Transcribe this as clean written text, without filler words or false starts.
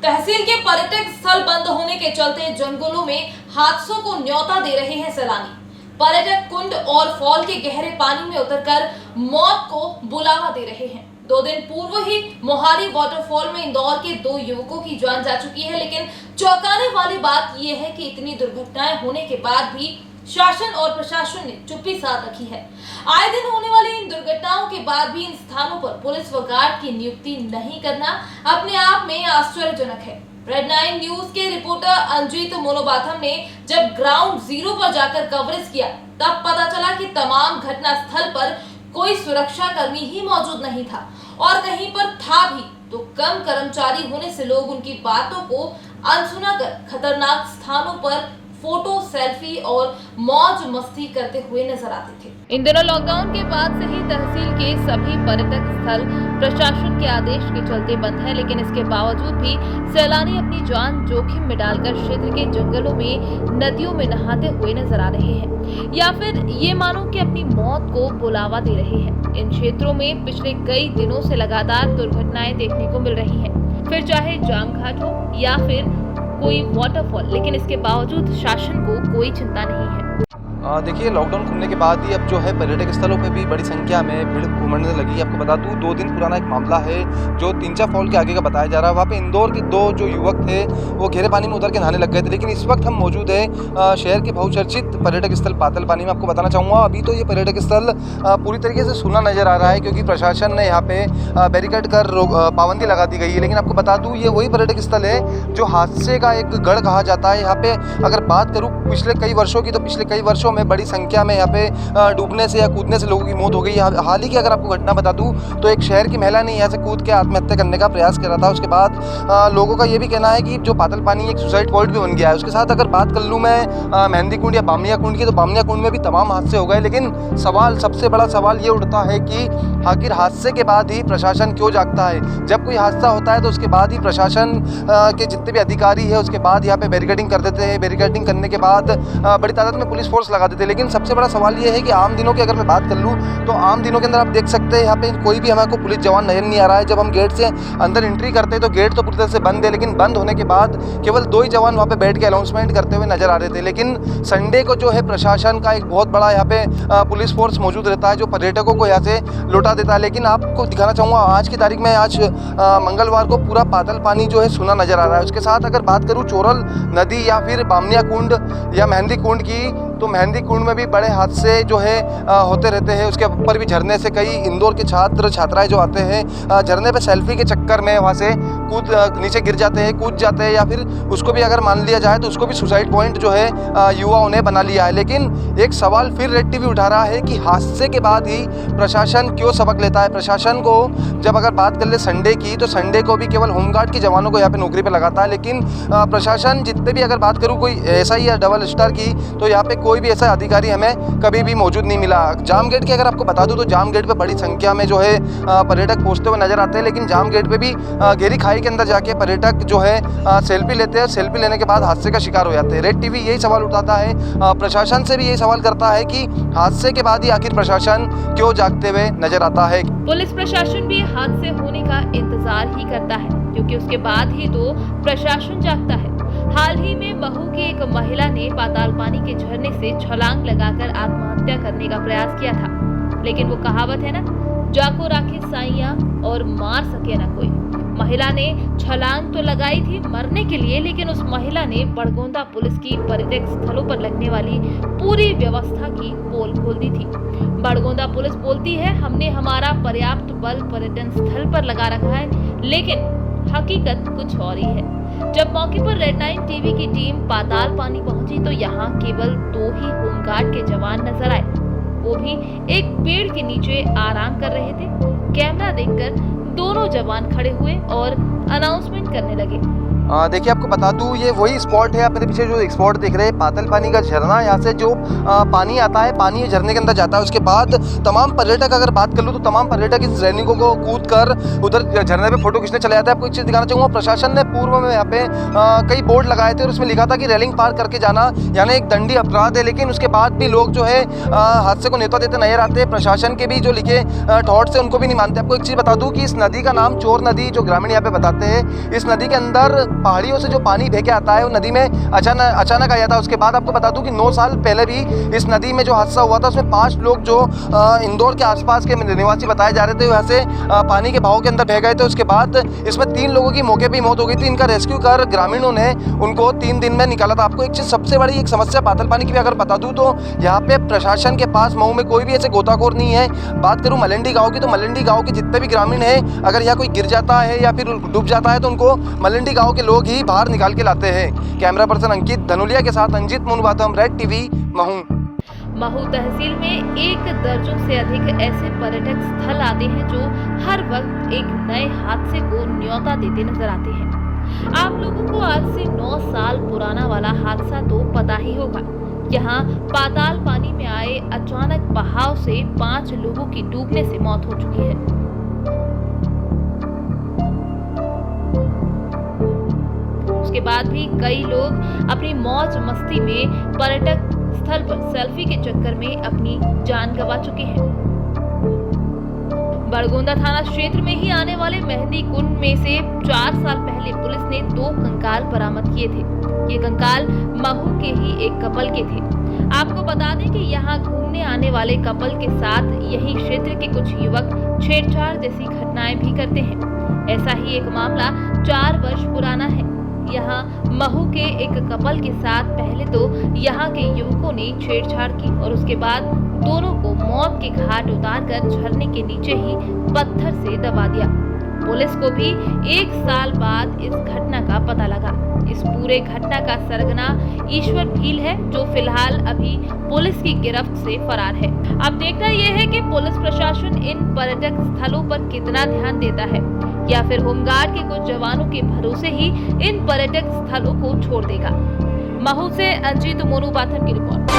तहसील के पर्यटक स्थल बंद होने के चलते जंगलों में हादसों को न्योता दे रहे हैं सैलानी। पर्यटक कुंड और फॉल के गहरे पानी में उतरकर मौत को बुलावा दे रहे हैं। 2 दिन पूर्व ही मोहाली वाटरफॉल में इंदौर के 2 युवकों की जान जा चुकी है, लेकिन चौंकाने वाली बात यह है कि इतनी दुर्घटनाएं होने के बाद भी शासन और प्रशासन ने चुप्पी साध रखी है। आए दिन होने वाली इन दुर्घटनाओं के बाद भी इन स्थानों पर पुलिस व गार्ड की नियुक्ति नहीं करना अपने आप में आश्चर्यजनक है। रेड 9 न्यूज के रिपोर्टर अंजित मोनोबाथम ने जब ग्राउंड जीरो पर जाकर कवरेज किया, तब पता चला कि तमाम घटना स्थल पर कोई सुरक्षा कर्मी ही मौजूद नहीं था, और कहीं पर था भी तो कम कर्मचारी होने से लोग उनकी बातों को अनसुना कर खतरनाक स्थानों पर फोटो, सेल्फी और मौज मस्ती करते हुए नजर आते थे। इन दिनों लॉकडाउन के बाद से ही तहसील के सभी पर्यटक स्थल प्रशासन के आदेश के चलते बंद है, लेकिन इसके बावजूद भी सैलानी अपनी जान जोखिम में डालकर क्षेत्र के जंगलों में, नदियों में नहाते हुए नजर आ रहे हैं, या फिर ये मानो कि अपनी मौत को बुलावा दे रहे हैं। इन क्षेत्रों में पिछले कई दिनों से लगातार दुर्घटनाएं देखने को मिल रही हैं, फिर चाहे जाम घाट हो या फिर कोई वाटरफॉल, लेकिन इसके बावजूद शासन को कोई चिंता नहीं है। देखिए, लॉकडाउन खुलने के बाद ही अब जो है पर्यटक स्थलों पे भी बड़ी संख्या में भीड़ उमड़ने लगी। आपको बता दूं, 2 दिन पुराना एक मामला है जो तिंचा फॉल के आगे का बताया जा रहा है। वहाँ पे इंदौर के 2 जो युवक थे वो गहरे पानी में उतर के नहाने लग गए थे, लेकिन इस वक्त हम मौजूद है शहर के बहुचर्चित पर्यटक स्थल पातल पानी में। आपको बताना चाहूँगा, अभी तो ये पर्यटक स्थल पूरी तरीके से सूना नज़र आ रहा है, क्योंकि प्रशासन ने यहाँ पे बैरिकेड कर पाबंदी लगा दी गई है। लेकिन आपको बता दूँ, ये वही पर्यटक स्थल है जो हादसे का एक गढ़ कहा जाता है। यहाँ पे अगर बात करूँ पिछले कई वर्षों की, तो पिछले कई वर्षों में बड़ी संख्या में यहाँ पे डूबने से या कूदने से लोगों की मौत हो गई। हाल ही की अगर आपको घटना बता दूं, तो एक शहर की महिला ने यहाँ से कूद के आत्महत्या करने का प्रयास करा था। उसके बाद लोगों का ये भी कहना है कि जो पातल पानी एक सुसाइड पॉइंट भी बन गया है। उसके साथ अगर बात कर लूँ मैं मेहंदी कुंड या बामनिया कुंड की, तो बामनिया कुंड में भी तमाम हादसे हो गए। लेकिन सबसे बड़ा सवाल ये उठता है कि आखिर हादसे के बाद ही प्रशासन क्यों जागता है। जब कोई हादसा होता है तो उसके बाद ही प्रशासन के जितने भी अधिकारी है उसके बाद यहाँ पे बैरिकेडिंग कर देते हैं। बैरिकेडिंग करने के बाद बड़ी तादाद में पुलिस फोर्स लगा देते हैं। लेकिन सबसे बड़ा सवाल ये है कि आम दिनों की अगर मैं बात कर लूँ, तो आम दिनों के अंदर आप देख सकते हैं यहाँ पे कोई भी हमारे को पुलिस जवान नजर नहीं आ रहा है। जब हम गेट से अंदर एंट्री करते हैं तो गेट तो पूरी तरह से बंद है, लेकिन बंद होने के बाद केवल 2 ही जवान वहाँ पे बैठ के अनाउंसमेंट करते हुए नजर आ रहे थे। लेकिन संडे को जो है प्रशासन का एक बहुत बड़ा यहाँ पे पुलिस फोर्स मौजूद रहता है, जो पर्यटकों को यहाँ से लौटा देता है। लेकिन आपको दिखाना चाहूँगा, आज की तारीख में, आज मंगलवार को पूरा पातल पानी जो है सूना नजर आ रहा है। उसके साथ अगर बात करूँ चोरल नदी या फिर बामनिया कुंड या मेहंदी कुंड की, तो मेहंदी कुंड में भी बड़े हादसे जो है होते रहते हैं। उसके ऊपर भी झरने से कई इंदौर के छात्र छात्राएं जो आते हैं झरने पे सेल्फी के चक्कर में वहाँ से नीचे गिर जाते हैं, कूद जाते हैं, या फिर उसको भी अगर मान लिया जाए तो उसको भी सुसाइड पॉइंट जो है युवाओं ने बना लिया है। लेकिन एक सवाल फिर रेड टीवी उठा रहा है कि हादसे के बाद ही प्रशासन क्यों सबक लेता है। प्रशासन को जब अगर बात कर ले संडे की, तो संडे को भी केवल होमगार्ड के जवानों को यहाँ पे नौकरी पे लगाता है। लेकिन प्रशासन जितने भी अगर बात करूँ कोई SI या डबल स्टार की, तो यहाँ पे कोई भी ऐसा अधिकारी हमें कभी भी मौजूद नहीं मिला। जाम गेट की अगर आपको बता दूं, तो जाम गेट पे बड़ी संख्या में जो है पर्यटक पहुंचते हुए नजर आते हैं। लेकिन जाम गेट पे भी गहरी खाई के अंदर जाके पर्यटक जो है सेल्फी लेते हैं। सेल्फी लेने के बाद हादसे का शिकार हो जाते हैं। रेड टीवी यही सवाल उठाता है, प्रशासन से भी यही सवाल करता है कि हादसे के बाद ही आखिर प्रशासन क्यों जागते हुए नजर आता है। पुलिस प्रशासन भी हादसे होने का इंतजार ही करता है, क्योंकि उसके बाद ही तो प्रशासन जागता है। हाल ही में महू की एक महिला ने पाताल पानी के झरने से छलांग लगाकर आत्महत्या करने का प्रयास किया था, लेकिन वो कहावत है ना, जाको राखे साइया और मार सके ना कोई। महिला ने छलांग तो लगाई थी मरने के लिए, लेकिन उस महिला ने बड़गोंदा पुलिस की पर्यटक स्थलों पर लगने वाली पूरी व्यवस्था की पोल खोल दी थी। बड़गोंदा पुलिस बोलती है, हमने हमारा पर्याप्त बल पर्यटन स्थल पर लगा रखा है, लेकिन हकीकत कुछ और ही है। जब मौके पर रेड 9 टीवी की टीम पाताल पानी पहुंची, तो यहाँ केवल 2 ही होमगार्ड के जवान नजर आए, वो भी एक पेड़ के नीचे आराम कर रहे थे। कैमरा देखकर दोनों जवान खड़े हुए और अनाउंसमेंट करने लगे। देखिए आपको बता दूं ये वही स्पॉट है, आप मेरे पीछे जो स्पॉट देख रहे हैं पातल पानी का झरना, यहाँ से जो पानी आता है, पानी झरने के अंदर जाता है। उसके बाद तमाम पर्यटक, अगर बात कर लूँ तो तमाम पर्यटक इस रैलिंगों को कूद कर उधर झरने पे फोटो खींचने चले जाते हैं। आपको एक चीज़ दिखाना चाहूँगा, प्रशासन ने पूर्व में यहाँ पे कई बोर्ड लगाए थे और उसमें लिखा था कि रेलिंग पार करके जाना यानी एक दंडी अपराध है, लेकिन उसके बाद भी लोग जो है हादसे को न्योता देते नजर आते हैं। प्रशासन के भी जो लिखे थॉट्स हैं उनको भी नहीं मानते। आपको एक चीज़ बता दूँ कि इस नदी का नाम चोर नदी, जो ग्रामीण यहाँ पे बताते हैं, इस नदी के अंदर पहाड़ियों से जो पानी बह के आता है वो नदी में अचानक आ जाता है। उसके बाद आपको बता दूं कि 9 साल पहले भी इस नदी में जो हादसा हुआ था उसमें 5 लोग जो इंदौर के आसपास के निवासी बताए जा रहे थे वहाँ से पानी के बहाव के अंदर बह गए थे। उसके बाद इसमें 3 लोगों की मौके पर ही मौत हो गई थी। इनका रेस्क्यू कर ग्रामीणों ने उनको 3 दिन में निकाला था। आपको एक चीज़ सबसे बड़ी एक समस्या पातल पानी की भी अगर बता दूँ तो यहाँ पे प्रशासन के पास मऊ में कोई भी ऐसे गोताखोर नहीं है। बात करूँ मलंडी गाँव की तो मलंडी गाँव के जितने भी ग्रामीण हैं, अगर यहाँ कोई गिर जाता है या फिर डूब जाता है तो उनको मलंडी गाँव के लोग ही बाहर निकाल के लाते हैं। कैमरा पर्सन अंकित धनुलिया के साथ अंजित मुनबातम, रेड टीवी, महू। महू तहसील में 1 दर्जन से अधिक ऐसे पर्यटक स्थल आते हैं जो हर वक्त एक नए हादसे को न्योता देते नजर आते हैं। आप लोगों को आज से 9 साल पुराना वाला हादसा तो पता ही होगा। यहाँ पाताल पानी में आए अचानक बहाव से 5 लोगों की डूबने से मौत हो चुकी है। उसके बाद भी कई लोग अपनी मौज मस्ती में पर्यटक स्थल पर सेल्फी के चक्कर में अपनी जान गंवा चुके हैं। बड़गोंदा थाना क्षेत्र में ही आने वाले मेहंदी कुंड में से 4 साल पहले पुलिस ने 2 कंकाल बरामद किए थे। ये कंकाल महू के ही एक कपल के थे। आपको बता दें कि यहाँ घूमने आने वाले कपल के साथ यही क्षेत्र के कुछ युवक छेड़छाड़ जैसी घटनाएं भी करते हैं। ऐसा ही एक मामला 4 वर्ष पुराना है। यहाँ महू के एक कपल के साथ पहले तो यहाँ के युवकों ने छेड़छाड़ की और उसके बाद दोनों को मौत के घाट उतारकर झरने के नीचे ही पत्थर से दबा दिया। पुलिस को भी 1 साल बाद इस घटना का पता लगा। इस पूरे घटना का सरगना ईश्वर भील है, जो फिलहाल अभी पुलिस की गिरफ्त से फरार है। अब देखना यह है कि पुलिस प्रशासन इन पर्यटक स्थलों पर कितना ध्यान देता है या फिर होमगार्ड के कुछ जवानों के भरोसे ही इन पर्यटक स्थलों को छोड़ देगा। महू से अंजित मुनबातम की रिपोर्ट।